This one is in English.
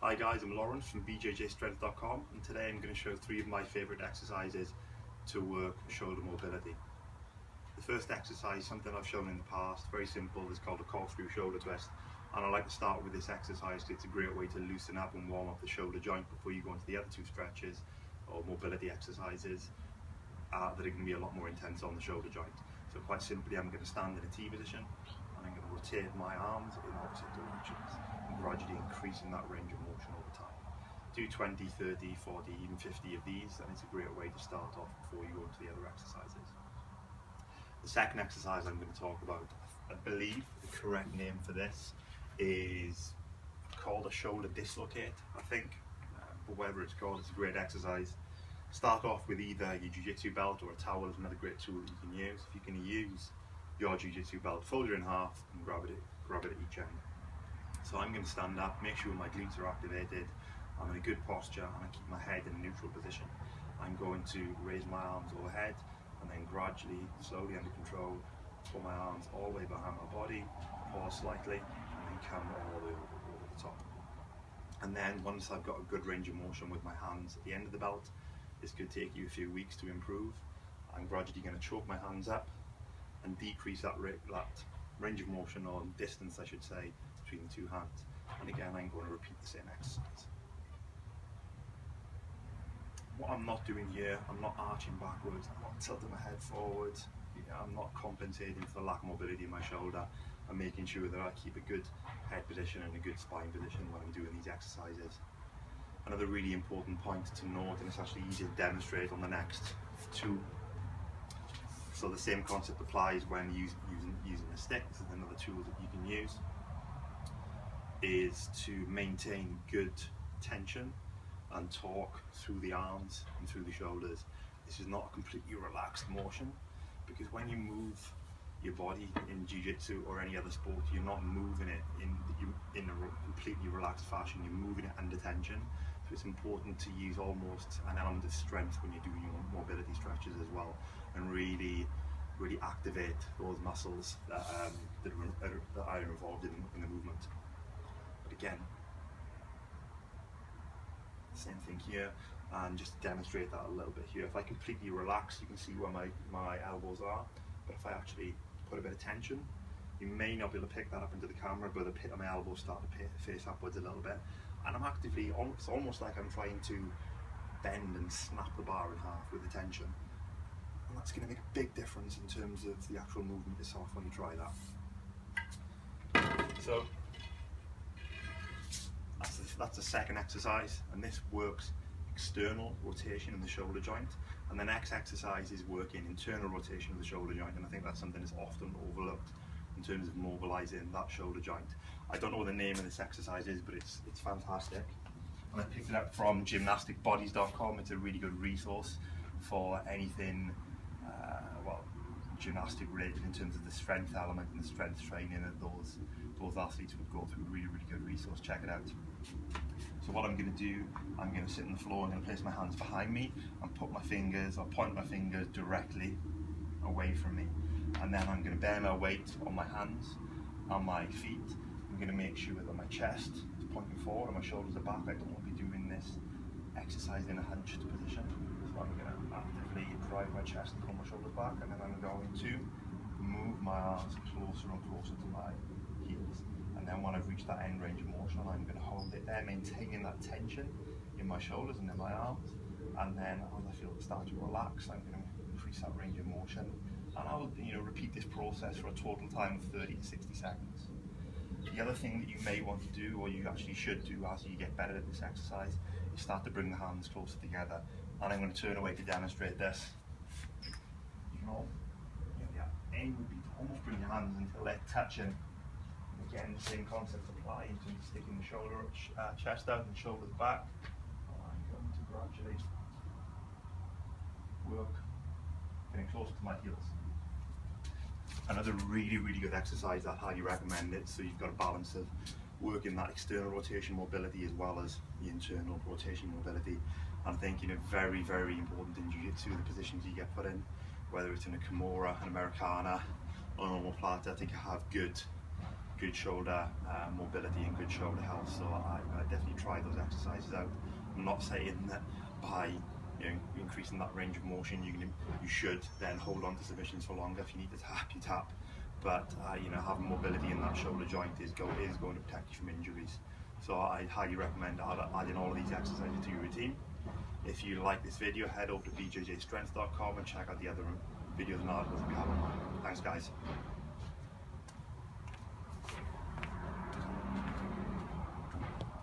Hi guys, I'm Lawrence from bjjstrength.com, and today I'm going to show 3 of my favourite exercises to work shoulder mobility. The first exercise, something I've shown in the past, very simple, is called a corkscrew shoulder twist, and I like to start with this exercise because it's a great way to loosen up and warm up the shoulder joint before you go into the other 2 stretches or mobility exercises that are going to be a lot more intense on the shoulder joint. So quite simply, I'm going to stand in a T position and I'm going to rotate my arms in opposite directions and gradually increasing that range of motion over time. Do 20, 30, 40, even 50 of these, and it's a great way to start off before you go into the other exercises. The second exercise I'm going to talk about, I believe the correct name for this is called a shoulder dislocate, I think, but whatever it's called, it's a great exercise. Start off with either your Jiu Jitsu belt or a towel is another great tool that you can use. If you can use your Jiu Jitsu belt, fold it in half and grab it at each end. So I'm going to stand up, make sure my glutes are activated, I'm in a good posture and I keep my head in a neutral position. I'm going to raise my arms overhead and then gradually, slowly under control, pull my arms all the way behind my body, pause slightly and then come all the way over the top. And then once I've got a good range of motion with my hands at the end of the belt, this could take you a few weeks to improve. I'm gradually going to choke my hands up and decrease that range of motion, or distance I should say, between the 2 hands. And again, I'm going to repeat the same exercise. What I'm not doing here, I'm not arching backwards, I'm not tilting my head forwards, I'm not compensating for the lack of mobility in my shoulder. I'm making sure that I keep a good head position and a good spine position when I'm doing these exercises. Another really important point to note, and it's actually easy to demonstrate on the next 2. So the same concept applies when using a stick. This is another tool that you can use, is to maintain good tension and torque through the arms and through the shoulders. This is not a completely relaxed motion, because when you move your body in Jiu-Jitsu or any other sport, you're not moving it in a completely relaxed fashion, you're moving it under tension. So it's important to use almost an element of strength when you're doing your mobility stretches as well, and really activate those muscles that are involved in the movement. But again, same thing here, and just to demonstrate that a little bit here, if I completely relax, you can see where my elbows are, but if I actually put a bit of tension, you may not be able to pick that up into the camera, but the pit of my elbows start to face upwards a little bit, and I'm actively, it's almost like I'm trying to bend and snap the bar in half with the tension, and that's going to make a big difference in terms of the actual movement itself when you try that. So that's the second exercise, and this works external rotation in the shoulder joint, and the next exercise is working internal rotation of the shoulder joint, and I think that's something that's often overlooked in terms of mobilizing that shoulder joint. I don't know what the name of this exercise is, but it's fantastic, and I picked it up from gymnasticbodies.com. It's a really good resource for anything gymnastic related in terms of the strength element and the strength training that those athletes would go through. Really good resource, check it out. So what I'm going to do, I'm going to sit on the floor, I'm going to place my hands behind me and put my fingers, or point my fingers directly away from me, and then I'm going to bear my weight on my hands and my feet. I'm going to make sure that my chest is pointing forward and my shoulders are back. I don't want to be doing this exercise in a hunched position, so I'm going to actively drive my chest and pull my shoulders back, and then I'm going to move my arms closer and closer to my heels. And then when I've reached that end range of motion, I'm going to hold it there, maintaining that tension in my shoulders and in my arms. And then as I feel it start to relax, I'm going to increase that range of motion. And I'll repeat this process for a total time of 30 to 60 seconds. The other thing that you may want to do, or you actually should do as you get better at this exercise, is start to bring the hands closer together. And I'm going to turn away to demonstrate this. You can the aim would be to almost bring your hands until they're touching. Again, the same concept applies in terms of sticking the chest out and shoulders back. I'm going to gradually work getting closer to my heels. Another really good exercise, I highly recommend it, so you've got a balance of working that external rotation mobility as well as the internal rotation mobility. And I think very important in Jiu-Jitsu, the positions you get put in, whether it's in a Kimura, an Americana, or a normal platter, I think I have good shoulder mobility and good shoulder health, so I definitely try try those exercises out. I'm not saying that by increasing that range of motion you should then hold on to submissions for longer. If you need to tap, you tap. But having mobility in that shoulder joint is going to protect you from injuries. So I highly recommend adding all of these exercises to your routine. If you like this video, head over to bjjstrength.com and check out the other videos and articles we have online. Thanks guys.